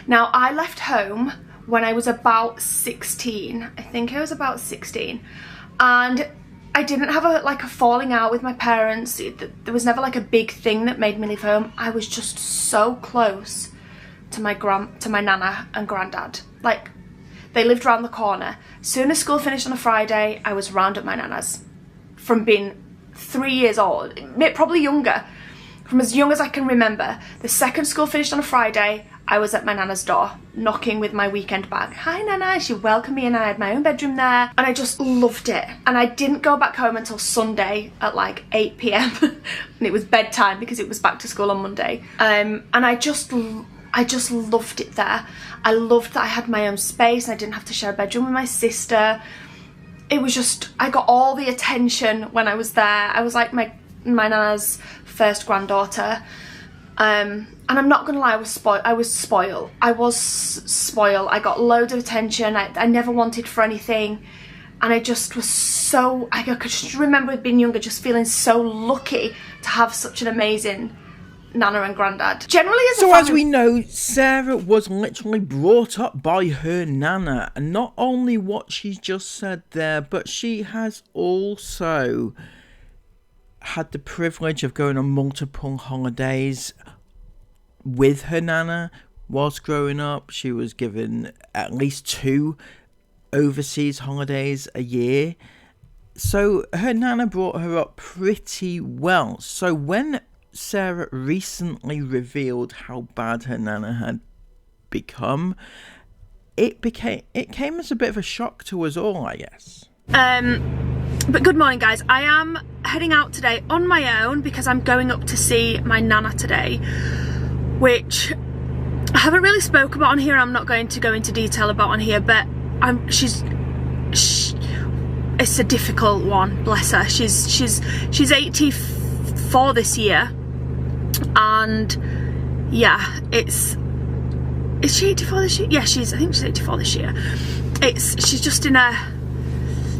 Now, I left home when I was about 16. I think I was about 16. And I didn't have a falling out with my parents. There was never like a big thing that made me leave home. I was just so close to my nana and granddad. Like, they lived around the corner. As soon as school finished on a Friday, I was round at my nana's. From being 3 years old, probably younger. From as young as I can remember. The second school finished on a Friday, I was at my nana's door, knocking with my weekend bag. Hi Nana, she welcomed me and I had my own bedroom there. And I just loved it. And I didn't go back home until Sunday at like 8 PM. And it was bedtime because it was back to school on Monday. And I just loved it there. I loved that I had my own space and I didn't have to share a bedroom with my sister. It was just, I got all the attention when I was there. I was like my nana's first granddaughter. And I'm not gonna lie, I was spoiled. I was spoiled. I got loads of attention. I never wanted for anything. And I just was so, I could just remember being younger, just feeling so lucky to have such an amazing nana and granddad. Generally as a family... as we know, Sarah was literally brought up by her nana. And not only what she just said there, but she has also had the privilege of going on multiple holidays with her nana. Whilst growing up, she was given at least 2 overseas holidays a year. So her nana brought her up pretty well. So when Sarah recently revealed how bad her nana had become, it came as a bit of a shock to us all, I guess. But good morning, guys. I am heading out today on my own because I'm going up to see my nana today, which I haven't really spoke about on here. I'm not going to go into detail about on here, but it's a difficult one. Bless her. She's 84 this year, and yeah, is she 84 this year? Yeah, I think she's 84 this year. She's just in a.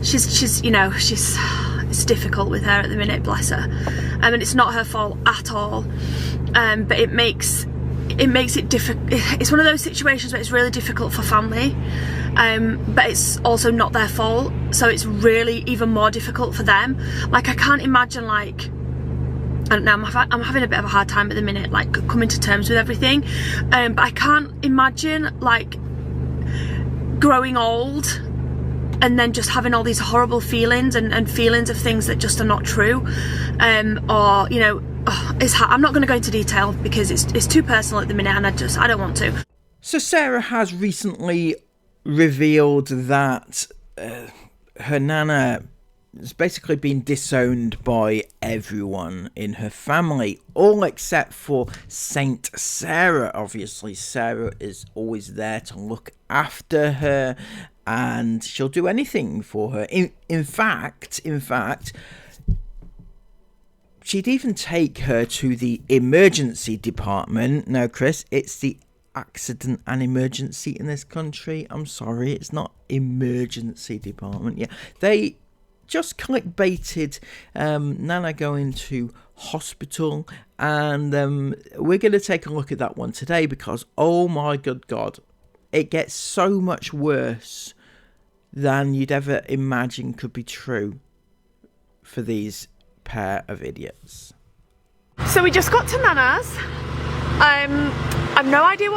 It's difficult with her at the minute, bless her. And it's not her fault at all. But it makes it difficult. It's one of those situations where it's really difficult for family. But it's also not their fault. So it's really even more difficult for them. Like, I can't imagine, like, I don't know, I'm having a bit of a hard time at the minute, like, coming to terms with everything. But I can't imagine, like, growing old and then just having all these horrible feelings and feelings of things that just are not true, or, you know, I'm not going to go into detail because it's too personal at the minute, and I don't want to. So Sarah has recently revealed that her nana has basically been disowned by everyone in her family, all except for Saint Sarah. Obviously, Sarah is always there to look after her, and she'll do anything for her. In fact, she'd even take her to the emergency department. Now, Chris, it's the accident and emergency in this country. I'm sorry, it's not emergency department. Yeah, they just clickbaited Nana going to hospital, and we're going to take a look at that one today because, oh my good God, it gets so much worse than you'd ever imagine could be true for these pair of idiots. So we just got to Nana's. I've no idea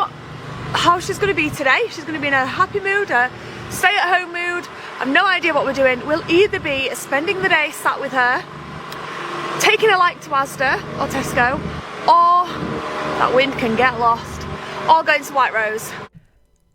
how she's going to be today. She's going to be in a happy mood, a stay-at-home mood. I've no idea what we're doing. We'll either be spending the day sat with her, taking a like to Asda or Tesco, or that wind can get lost, or going to White Rose.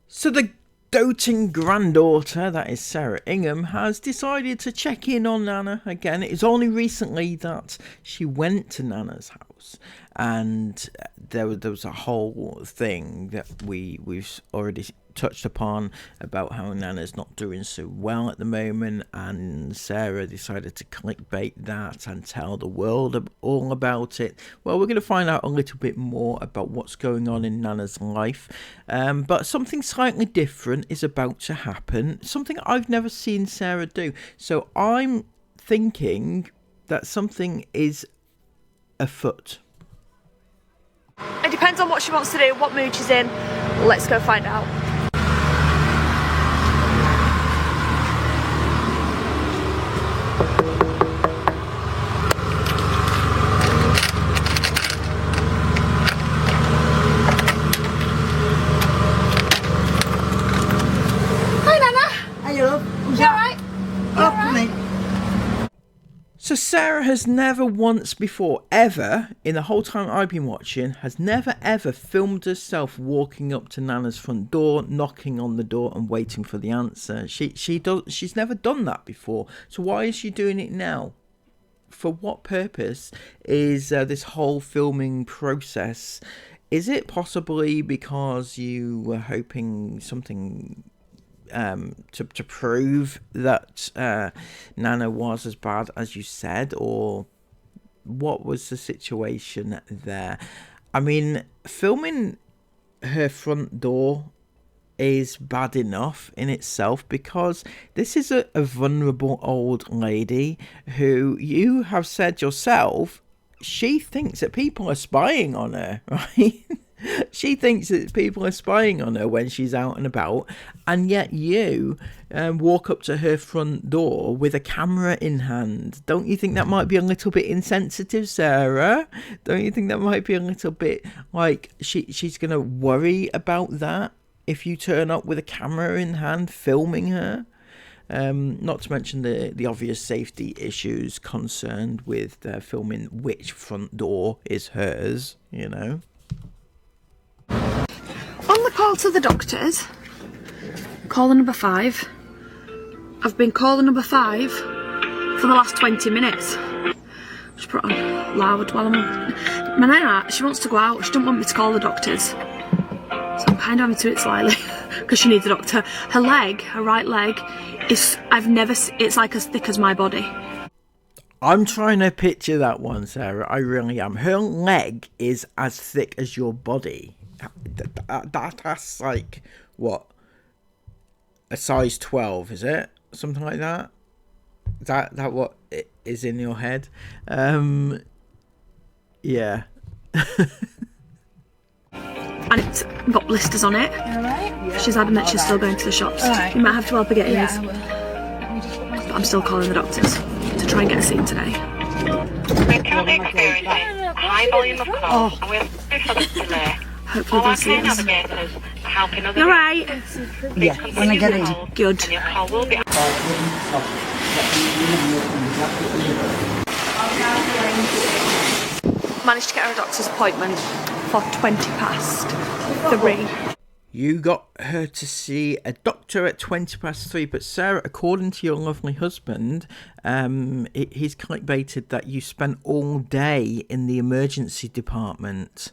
So the doting granddaughter, that is Sarah Ingham, has decided to check in on Nana again. It's only recently that she went to Nana's house, and there was a whole thing that we've already touched upon about how Nana's not doing so well at the moment, and Sarah decided to clickbait that and tell the world all about it. Well, we're going to find out a little bit more about what's going on in Nana's life, but something slightly different is about to happen, something I've never seen Sarah do. So I'm thinking that something is afoot. It depends on what she wants to do, what mood she's in. Let's go find out. So Sarah has never once before, ever, in the whole time I've been watching, has never ever filmed herself walking up to Nana's front door, knocking on the door and waiting for the answer. She's never done that before. So why is she doing it now? For what purpose is this whole filming process? Is it possibly because you were hoping something to prove that Nana was as bad as you said, or what was the situation there? I mean, filming her front door is bad enough in itself, because this is a vulnerable old lady who, you have said yourself, she thinks that people are spying on her, right? She thinks that people are spying on her when she's out and about, and yet you walk up to her front door with a camera in hand. Don't you think that might be a little bit insensitive, Sarah? Don't you think that might be a little bit like she's going to worry about that if you turn up with a camera in hand filming her? Not to mention the obvious safety issues concerned with filming which front door is hers, you know. On the call to the doctors, caller number 5. I've been caller number 5 for the last 20 minutes. Just put on loud while I'm on. My nana, she wants to go out. She doesn't want me to call the doctors. So I'm kind of having to do it slyly because she needs a doctor. Her leg, her right leg, is, it's like as thick as my body. I'm trying to picture that one, Sarah. I really am. Her leg is as thick as your body. That's like, what? A size 12, is it? Something like that? That what is in your head? Yeah. And it's got blisters on it. Right? She's adamant she's still going to the shops. Right. You might have to help her get hers. But I'm still calling the doctors to try and get a scene today. We're currently experiencing a high volume of calls, and we're sorry for the delay. Hopefully they'll see us. You're right. Yeah, when I get in. Good. And your call will be... Managed to get her a doctor's appointment for 3:20. You got her to see a doctor at 3:20, but Sarah, according to your lovely husband, he's clickbaited that you spent all day in the emergency department,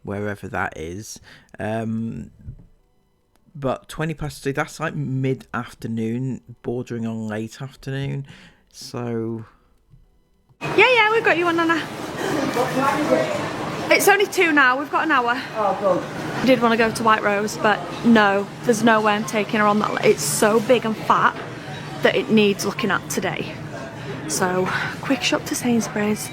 wherever that is. But 3:20, that's like mid-afternoon, bordering on late afternoon. So... Yeah, we've got you on, Nana. It's only 2 now, we've got an hour. Oh, good. I did want to go to White Rose, but no, there's no way I'm taking her on that. It's so big and fat that it needs looking at today. So, quick shop to Sainsbury's.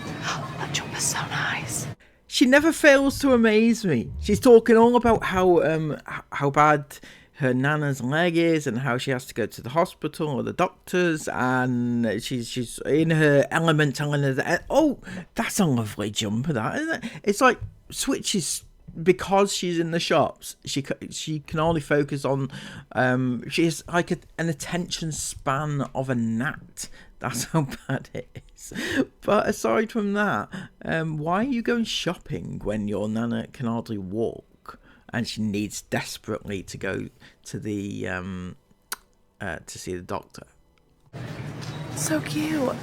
That jumper's so nice. She never fails to amaze me. She's talking all about how bad her nana's leg is and how she has to go to the hospital or the doctors, and she's in her element telling her that, oh, that's a lovely jumper, that, isn't it? It's like switches, because she's in the shops, she can only focus on, she's like an attention span of a gnat. That's how bad it is. But aside from that, why are you going shopping when your nana can hardly walk and she needs desperately to go to the to see the doctor? So cute.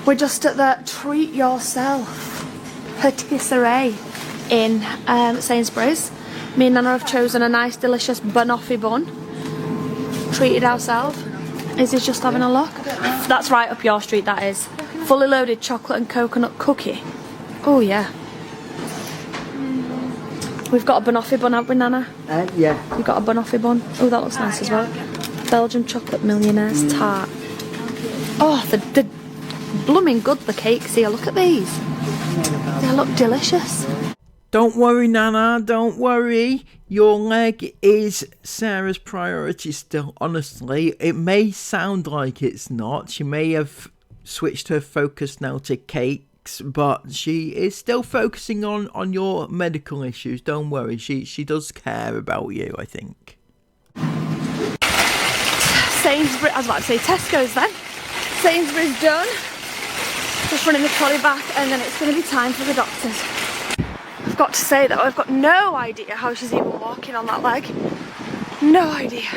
We're just at the treat yourself patisserie in Sainsbury's. Me and Nana have chosen a nice delicious banoffee bun. Treated ourselves. Izzy's just having a look. That's right up your street, that is. Fully loaded chocolate and coconut cookie. Oh yeah. We've got a banoffee bun, haven't we, Nana? Yeah. We've got a banoffee bun. Oh, that looks nice as well. Belgian chocolate millionaires tart. Oh, the blooming good, the cakes here. Look at these. They look delicious. Don't worry, Nana, don't worry. Your leg is Sarah's priority still, honestly. It may sound like it's not. She may have switched her focus now to cakes, but she is still focusing on your medical issues. Don't worry, she does care about you, I think. Sainsbury's, I was about to say Tesco's then. Sainsbury's done. Just running the trolley back, and then it's going to be time for the doctors. I've got to say though, I've got no idea how she's even walking on that leg. No idea.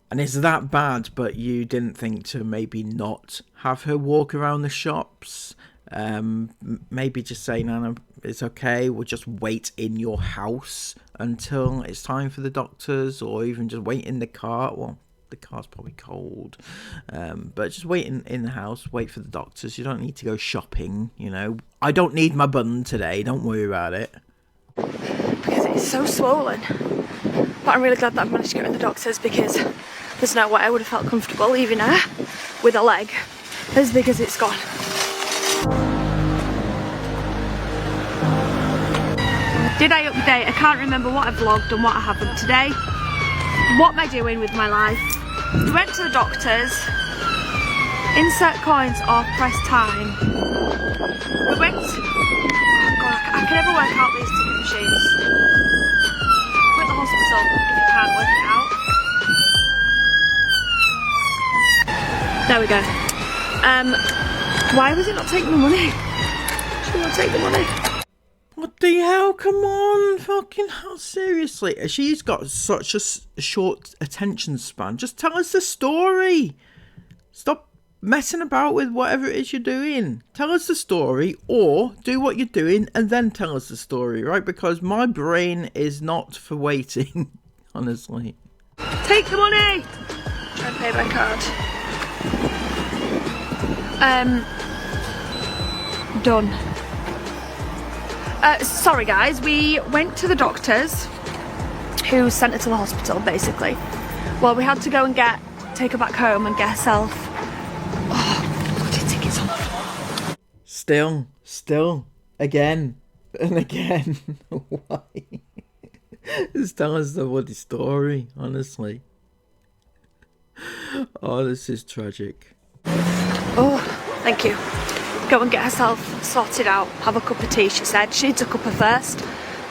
And it's that bad, but you didn't think to maybe not have her walk around the shops? Maybe just say, Nana, it's okay, we'll just wait in your house until it's time for the doctors, or even just wait in the car. Well, the car's probably cold, but just wait in the house, wait for the doctors. You don't need to go shopping, you know. I don't need my bun today, don't worry about it. Because it's so swollen. But I'm really glad that I've managed to get her in the doctors, because there's no way I would have felt comfortable leaving her with a leg as big as it's gone. Did I update? I can't remember what I vlogged and what I haven't today. What am I doing with my life? We went to the doctors. Insert coins or press time. We went... Oh God, I can never work out these ticket machines. We're at the hospital if you can't work it out. There we go. Why was it not taking the money? She won't take the money. What the hell? Come on, fucking hell, seriously. She's got such a short attention span. Just tell us the story. Stop messing about with whatever it is you're doing. Tell us the story, or do what you're doing and then tell us the story, right? Because my brain is not for waiting, honestly. Take the money! Try and pay by card. Done. Sorry guys, we went to the doctors who sent her to the hospital basically. Well, we had to go and take her back home and get herself... Oh, bloody tickets on the floor. Still, again and again. Why? Just tell us the bloody story, honestly. Oh, this is tragic. Oh, thank you. Go and get herself sorted out, have a cup of tea, she said. She needs a cuppa first.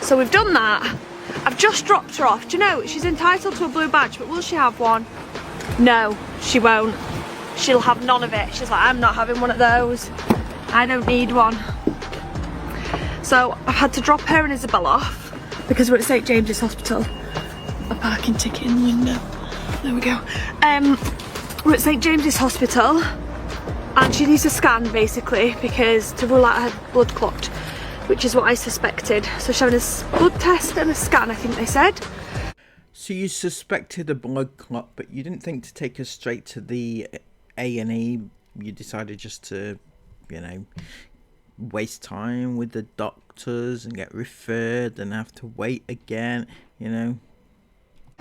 So we've done that. I've just dropped her off. Do you know, she's entitled to a blue badge, but will she have one? No, she won't. She'll have none of it. She's like, I'm not having one of those. I don't need one. So I've had to drop her and Isabel off because we're at St James's Hospital. A parking ticket in the window. There we go. We're at St James's Hospital. And she needs a scan basically because to rule out her blood clot, which is what I suspected. So she's having a blood test and a scan, I think they said. So you suspected a blood clot, but you didn't think to take her straight to the A&E. You decided just to, you know, waste time with the doctors and get referred and have to wait again, you know.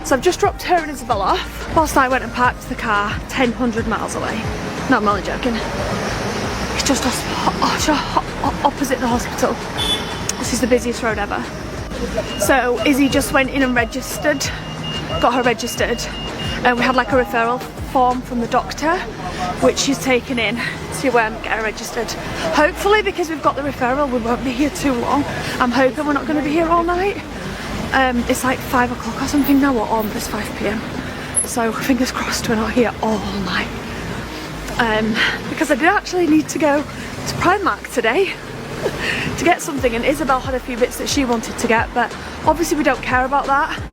So I've just dropped her and Isabel off whilst I went and parked the car 1,000 miles away. No, I'm only joking. It's just opposite the hospital. This is the busiest road ever. So Izzy just went in and registered, got her registered, and we had like a referral form from the doctor, which she's taken in to get her registered. Hopefully, because we've got the referral, we won't be here too long. I'm hoping we're not going to be here all night. It's like 5 o'clock or something now, or almost 5 PM. So fingers crossed we're not here all night. Because I did actually need to go to Primark today to get something, and Isabel had a few bits that she wanted to get, but obviously we don't care about that.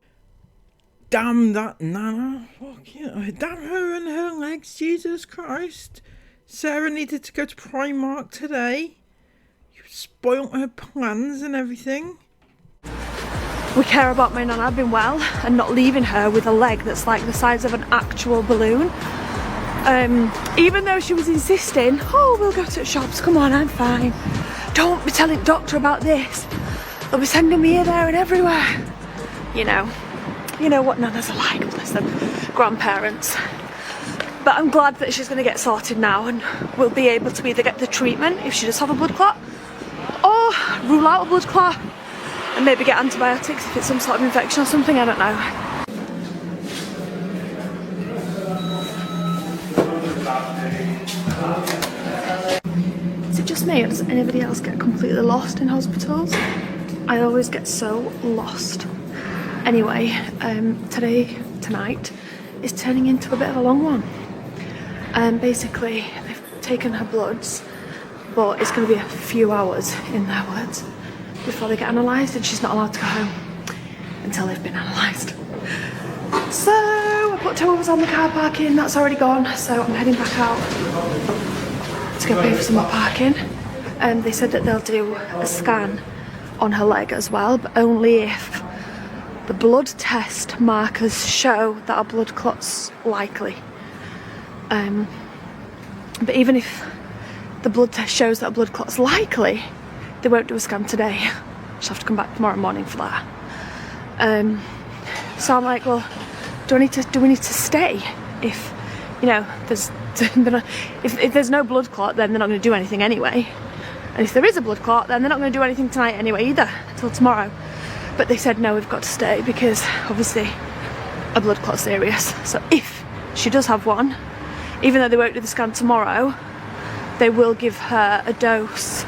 Damn that Nana. Fuck yeah. Damn her and her legs, Jesus Christ. Sarah needed to go to Primark today. You spoilt her plans and everything. We care about my nana being well and not leaving her with a leg that's like the size of an actual balloon. Even though she was insisting, oh, we'll go to the shops, come on, I'm fine. Don't be telling doctor about this. They'll be sending me here, there and everywhere. You know what nanas are like, bless them, grandparents. But I'm glad that she's going to get sorted now and we'll be able to either get the treatment if she does have a blood clot, or rule out a blood clot and maybe get antibiotics if it's some sort of infection or something, I don't know. Is it just me or does anybody else get completely lost in hospitals? I always get so lost. Anyway, tonight is turning into a bit of a long one. Basically, they've taken her bloods, but it's going to be a few hours, in their words, before they get analysed, and she's not allowed to go home until they've been analysed. So I put towels on the car parking, that's already gone, so I'm heading back out to go pay for some more parking. They said that they'll do a scan on her leg as well, but only if the blood test markers show that a blood clot's likely. But even if the blood test shows that a blood clot's likely, they won't do a scan today. She'll have to come back tomorrow morning for that. So I'm like, well, do we need to stay? If, you know, if there's no blood clot, then they're not going to do anything anyway. And if there is a blood clot, then they're not going to do anything tonight anyway either, until tomorrow. But they said, no, we've got to stay because obviously a blood clot's serious. So if she does have one, even though they won't do the scan tomorrow, they will give her a dose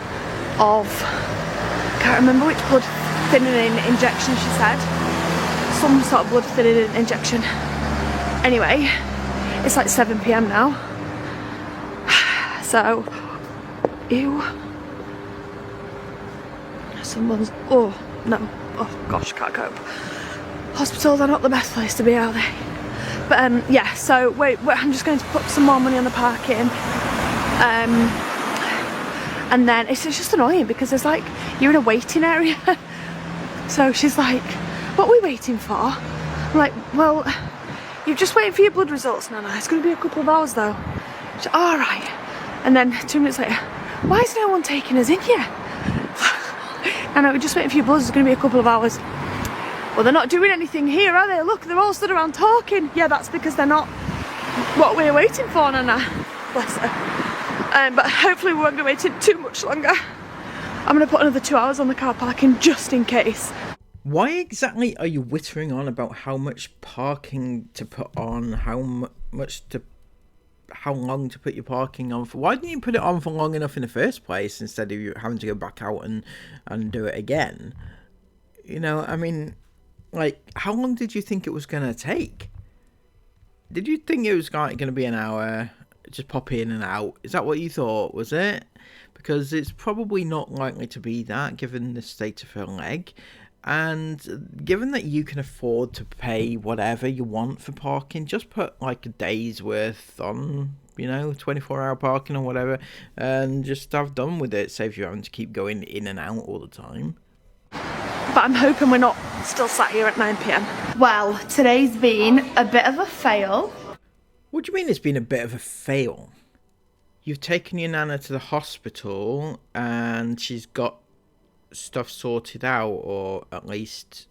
of, I can't remember which blood thinning injection she said. Some sort of blood thinning injection. Anyway, it's like 7 PM now. So, ew. Someone's, oh no, oh gosh, can't cope. Hospitals are not the best place to be, are they? But yeah, so wait, I'm just going to put some more money on the parking. And then it's just annoying because there's like, you're in a waiting area. So she's like, what are we waiting for? I'm like, well, you're just waiting for your blood results, Nana. It's going to be a couple of hours though. She's like, all right. And then 2 minutes later, why is no one taking us in yet? I know, we're just waiting for your bloods, it's going to be a couple of hours. Well, they're not doing anything here, are they? Look, they're all stood around talking. Yeah, that's because they're not what we're waiting for, Nana. Bless her. But hopefully we won't be waiting too much longer. I'm going to put another 2 hours on the car parking just in case. Why exactly are you whittering on about how much parking to put on, how long to put your parking on for? Why didn't you put it on for long enough in the first place instead of you having to go back out and do it again? You know, I mean, like, how long did you think it was going to take? Did you think it was going to be an hour, just pop in and out? Is that what you thought, was it? Because it's probably not likely to be that, given the state of her leg. And given that you can afford to pay whatever you want for parking, just put like a day's worth on, you know, 24-hour parking or whatever, and just have done with it. Save you having to keep going in and out all the time. But I'm hoping we're not still sat here at 9 PM. Well, today's been a bit of a fail. What do you mean it's been a bit of a fail? You've taken your Nana to the hospital and she's got stuff sorted out, or at least,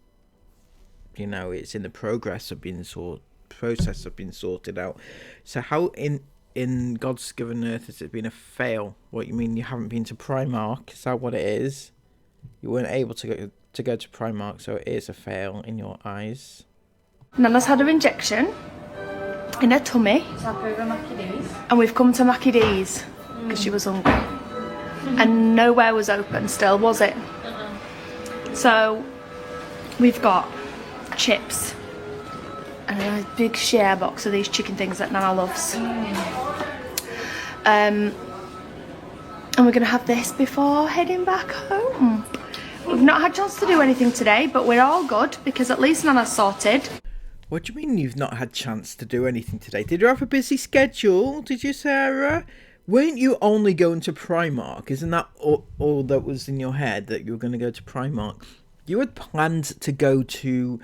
you know, it's in the process of being sorted out. So how in God's given earth has it been a fail? What, you mean you haven't been to Primark? Is that what it is? You weren't able to go to Primark, so it is a fail in your eyes. Nana's had her injection in her tummy, and we've come to Mackie D's because she was hungry. And nowhere was open still, was it? So we've got chips and a big share box of these chicken things that Nana loves. And we're gonna have this before heading back home. We've not had a chance to do anything today, but we're all good because at least Nana's sorted. What do you mean you've not had a chance to do anything today? Did you have a busy schedule? Did you, Sarah? Weren't you only going to Primark? Isn't that all that was in your head, that you were going to go to Primark? You had planned to go to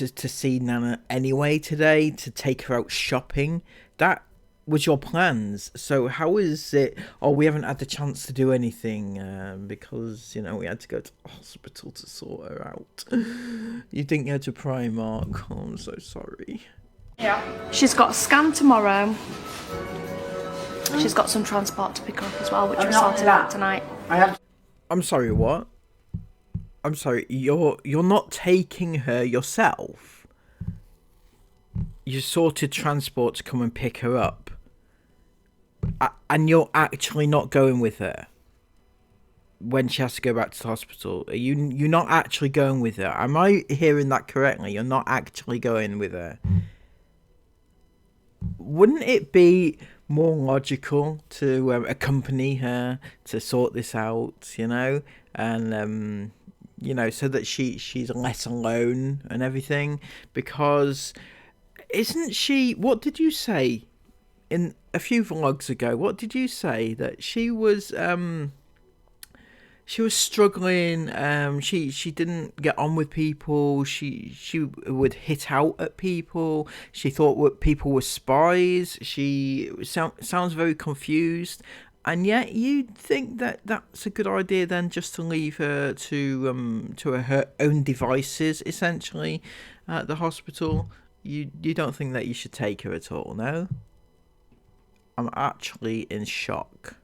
see Nana anyway today, to take her out shopping. That was your plans. So how is it? Oh, we haven't had the chance to do anything because, you know, we had to go to the hospital to sort her out. You didn't go to Primark. Oh, I'm so sorry. Yeah. She's got a scan tomorrow. She's got some transport to pick up as well, which we sorted out tonight. I'm sorry, what? I'm sorry, you're not taking her yourself? You sorted transport to come and pick her up? And you're actually not going with her? When she has to go back to the hospital? You're not actually going with her? Am I hearing that correctly? You're not actually going with her? Wouldn't it be more logical to accompany her to sort this out, you know? And, you know, so that she's less alone and everything? Because isn't she... What did you say in a few vlogs ago? What did you say? That she was... She was struggling. She didn't get on with people. She would hit out at people. She thought people were spies. She sounds very confused. And yet you think that that's a good idea then, just to leave her to her own devices essentially at the hospital. You don't think that you should take her at all, no? I'm actually in shock.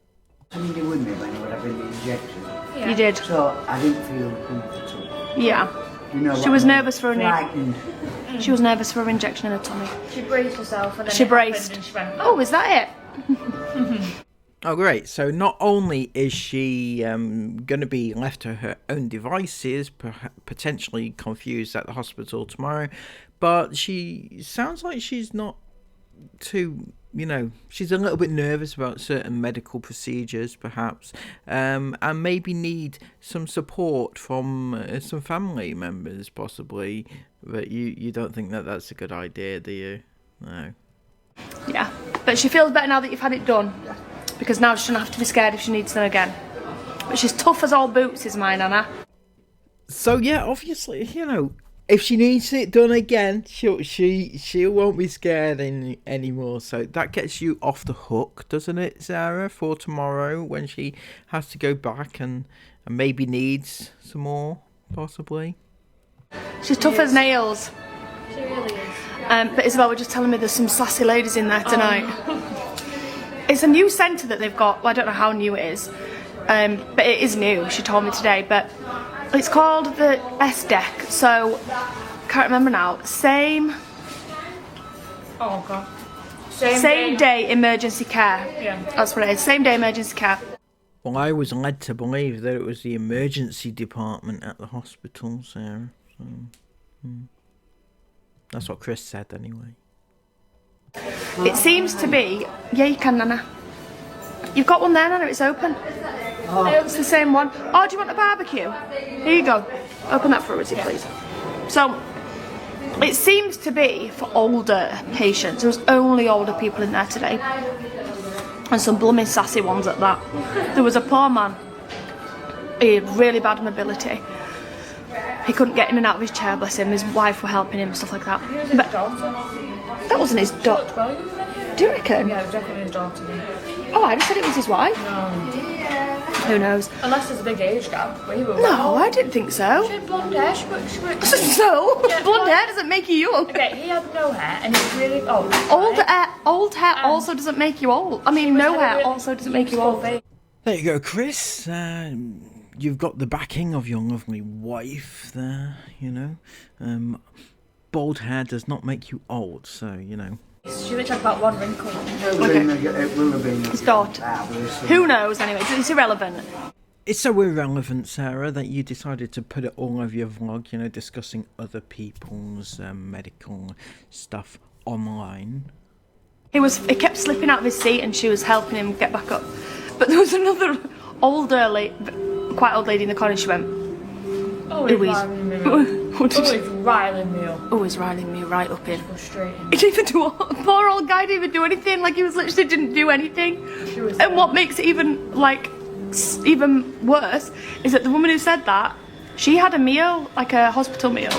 Somebody with me when I would have been the injection. Yeah. You did. So I didn't feel comfortable. Yeah. You know, She was nervous for frightened. She was nervous for an injection in her tummy. She braced herself and then she braced. And she went, oh, is that it? Oh, great. So not only is she going to be left to her own devices, potentially confused at the hospital tomorrow, but she sounds like she's not too... You know, she's a little bit nervous about certain medical procedures, perhaps, and maybe need some support from some family members, possibly. But you don't think that that's a good idea, do you? No. Yeah, but she feels better now that you've had it done, because now she shouldn't have to be scared if she needs them again. But she's tough as all boots, is my Nana. So yeah, obviously, you know, if she needs it done again, she won't be scared anymore. So that gets you off the hook, doesn't it, Sarah, for tomorrow when she has to go back and maybe needs some more, possibly? She's tough as nails. she really is. But Isabel were just telling me there's some sassy ladies in there tonight. It's a new centre that they've got. Well, I don't know how new it is, but it is new, she told me today. But it's called the S deck, so can't remember now. Same Oh god. Same day emergency care. Yeah. That's what it is. Same day emergency care. Well, I was led to believe that it was the emergency department at the hospital, Sarah. So, that's what Chris said, anyway. It seems to be... Yeah, you can, Nana. You've got one there, Nana. It's open. Oh. It's the same one. Oh, do you want a barbecue? Here you go. Open that for us, please. So, it seems to be for older patients. There was only older people in there today. And some blooming sassy ones at that. There was a poor man. He had really bad mobility. He couldn't get in and out of his chair, bless him. His wife were helping him, stuff like that. But that wasn't his daughter. Do you reckon? Yeah, it was definitely his daughter. Oh, I just said it was his wife. No. Who knows? Unless there's a big age gap. No, I didn't think so. She had blonde hair. She worked. So? Yeah, Blonde hair doesn't make you young. Okay, he had no hair and he's really old. Old hair also doesn't make you old. I mean, no hair also doesn't make you old. There you go, Chris. You've got the backing of your lovely wife there, you know. Bald hair does not make you old, so, you know. She literally had about one wrinkle. It will have been. His daughter. Who knows, anyway. It's irrelevant. It's so irrelevant, Sarah, that you decided to put it all over your vlog, you know, discussing other people's medical stuff online. He kept slipping out of his seat and she was helping him get back up. But there was another quite old lady in the corner. She went, Oh, it's riling me up. Oh, it's riling me right up in. Frustrating. He didn't even do poor old guy didn't even do anything. Like, he was literally didn't do anything. And what makes it even worse is that the woman who said that, she had a meal, like a hospital meal,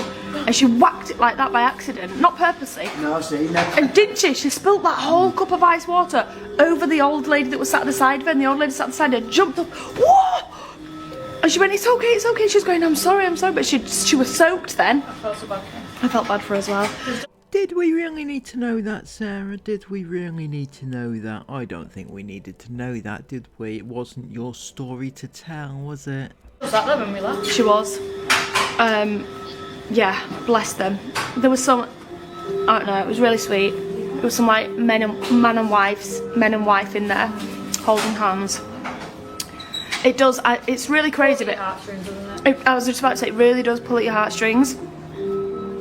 and she whacked it like that by accident, not purposely. No, see, never. And didn't she? She spilt that whole cup of ice water over the old lady that was sat at the side of her, and the old lady sat at the side of her, jumped up, whoa! And she went, it's okay. She was going, I'm sorry, but she was soaked then. I felt so bad. I felt bad for her as well. Did we really need to know that, Sarah? Did we really need to know that? I don't think we needed to know that, did we? It wasn't your story to tell, was it? Was that then when we left? She was. Yeah, bless them. There was some, I don't know, it was really sweet. There was some like men and wife in there holding hands. It does, it's really crazy, but I was just about to say, it really does pull at your heartstrings,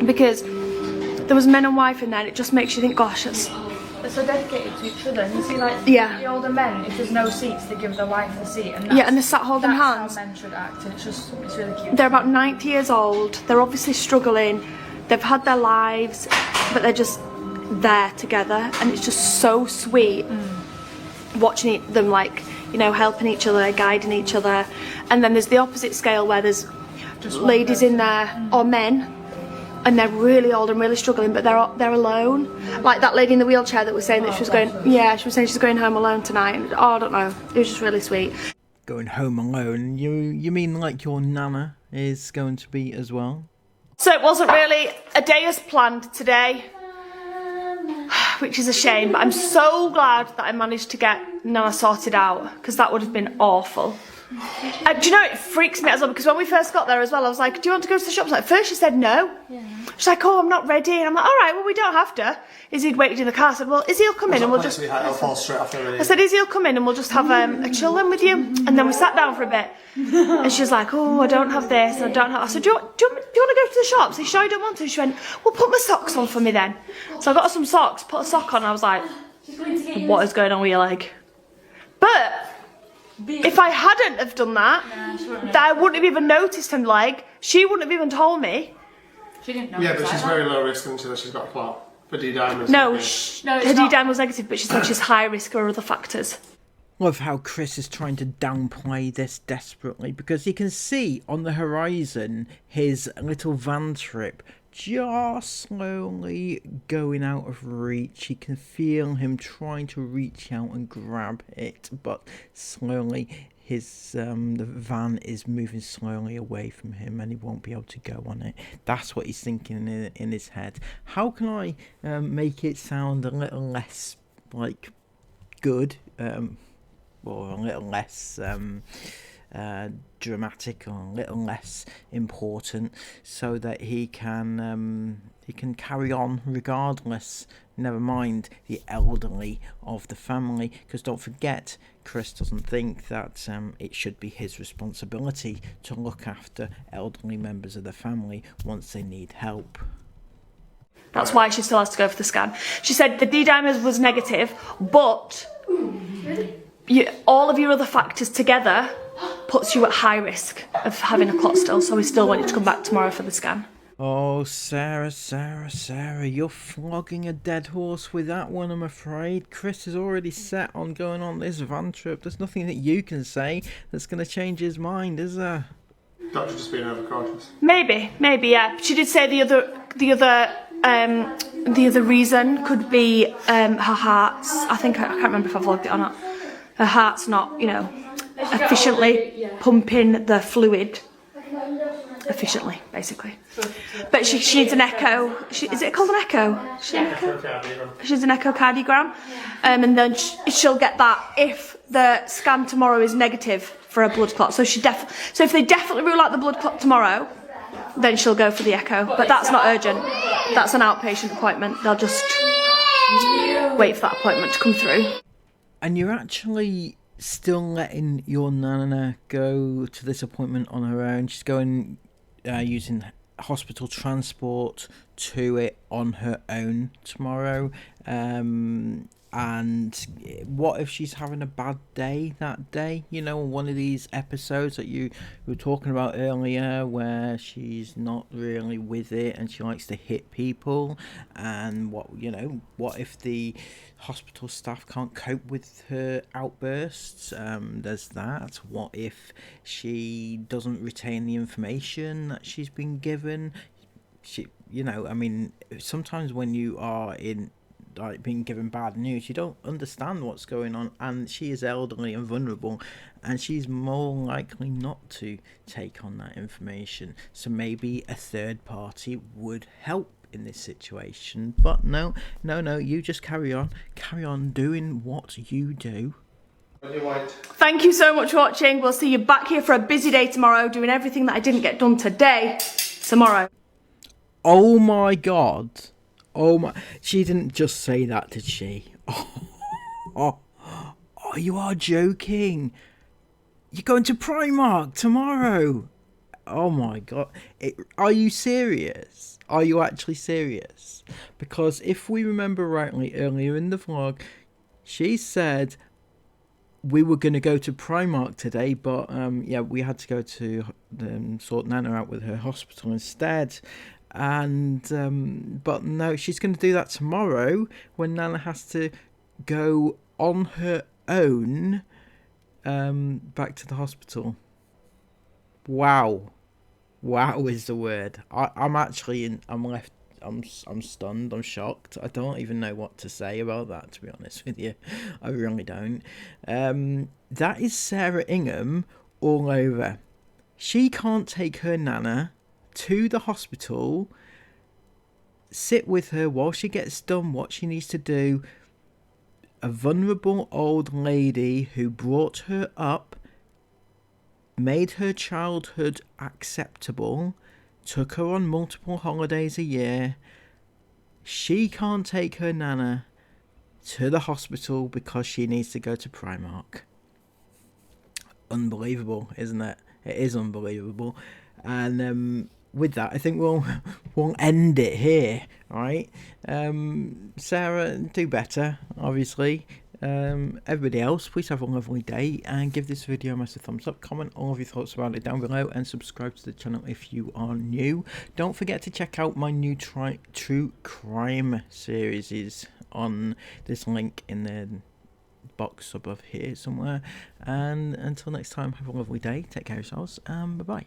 because there was men and wife in there, and it just makes you think, gosh, They're so dedicated to each other, and you see like Yeah. the older men, if there's no seats, they give their wife a seat, and yeah, and they're sat holding hands. That's how men should act, and it's really cute. They're about 90 years old, they're obviously struggling, they've had their lives, but they're just there together, and it's just so sweet watching them, like, you know, helping each other, guiding each other. And then there's the opposite scale where there's just ladies in there, or men, and they're really old and really struggling, but they're alone. Like that lady in the wheelchair that was saying that she was going, yeah, she was saying she's going home alone tonight. And, I don't know, it was just really sweet. Going home alone? You mean like your nana is going to be as well? So it wasn't really a day as planned today, which is a shame, but I'm so glad that I managed to get Nana sorted out, because that would have been awful. Do you know, it freaks me out as well, because when we first got there as well, I was like, do you want to go to the shops? Like, first she said no. Yeah. She's like, oh, I'm not ready. And I'm like, all right, well, we don't have to. Izzy'd waited in the car. I said, well, Izzy'll come in and we'll just... I said, Izzy'll come in and we'll just have a chill in with you. And then we sat down for a bit. And she was like, oh, I don't have this and I don't have... I said, do you want to go to the shops? Are you sure you don't want to? She went, well, put my socks on for me then. So I got her some socks, put a sock on, and I was like, what is going on with your leg? But... if I hadn't have done that, I wouldn't have even noticed her leg. She wouldn't have even told me. She didn't know. Yeah, but she's very low risk, isn't she? That she's got a clot. For D-diamond. No, her D-diamond was negative, but she said she's high risk or other factors. Love how Chris is trying to downplay this desperately, because he can see on the horizon his little van trip just slowly going out of reach. He can feel him trying to reach out and grab it, but slowly his the van is moving slowly away from him and he won't be able to go on it. That's what he's thinking in his head. How can I make it sound a little less like good, or a little less dramatic, or a little less important, so that he can carry on regardless, never mind the elderly of the family, because don't forget, Chris doesn't think that it should be his responsibility to look after elderly members of the family once they need help. That's why she still has to go for the scan. She said the D-dimer was negative, but all of your other factors together puts you at high risk of having a clot still, so we still want you to come back tomorrow for the scan. Oh, Sarah, you're flogging a dead horse with that one, I'm afraid. Chris is already set on going on this van trip. There's nothing that you can say that's going to change his mind, is there? Doctor just being overcautious. Maybe, yeah. She did say the other reason could be her heart's. I can't remember if I vlogged it or not. Her heart's not, efficiently pumping the fluid. Efficiently, basically. But she needs an echo. Is it called an echo? She needs an echocardiogram. And then she'll get that if the scan tomorrow is negative for a blood clot. So if they definitely rule out the blood clot tomorrow, then she'll go for the echo. But that's not urgent. That's an outpatient appointment. They'll just wait for that appointment to come through. And you're actually still letting your nana go to this appointment on her own. She's going using hospital transport to it on her own tomorrow. And what if she's having a bad day that day? One of these episodes that you were talking about earlier, where she's not really with it and she likes to hit people. And what if the hospital staff can't cope with her outbursts? There's that. What if she doesn't retain the information that she's been given? Sometimes when you are being given bad news, you don't understand what's going on, and she is elderly and vulnerable, and she's more likely not to take on that information. So maybe a third party would help in this situation. But no, you just carry on doing what you do. Thank you so much for watching. We'll see you back here for a busy day tomorrow, doing everything that I didn't get done today. tomorrow. Oh my god. Oh my. She didn't just say that, did she? Oh, you are joking. You're going to Primark tomorrow. Oh my god. Are you serious? Are you actually serious? Because if we remember rightly earlier in the vlog, she said we were going to go to Primark today, but yeah, we had to go to sort Nana out with her hospital instead. And but no, she's going to do that tomorrow when Nana has to go on her own back to the hospital. Wow is the word. I'm stunned, I'm shocked. I don't even know what to say about that, to be honest with you. I really don't. That is Sarah Ingham all over. She can't take her Nana to the hospital, sit with her while she gets done what she needs to do. A vulnerable old lady who brought her up, made her childhood acceptable, took her on multiple holidays a year. She can't take her Nana to the hospital because she needs to go to Primark. Unbelievable, isn't it? It is unbelievable. And with that, I think we'll end it here, right? Sarah, do better, obviously. Everybody else, please have a lovely day and give this video a massive thumbs up, comment all of your thoughts about it down below, and subscribe to the channel if you are new. Don't forget to check out my new true crime series on this link in the box above here somewhere. And until next time, have a lovely day, take care of yourselves, and bye bye.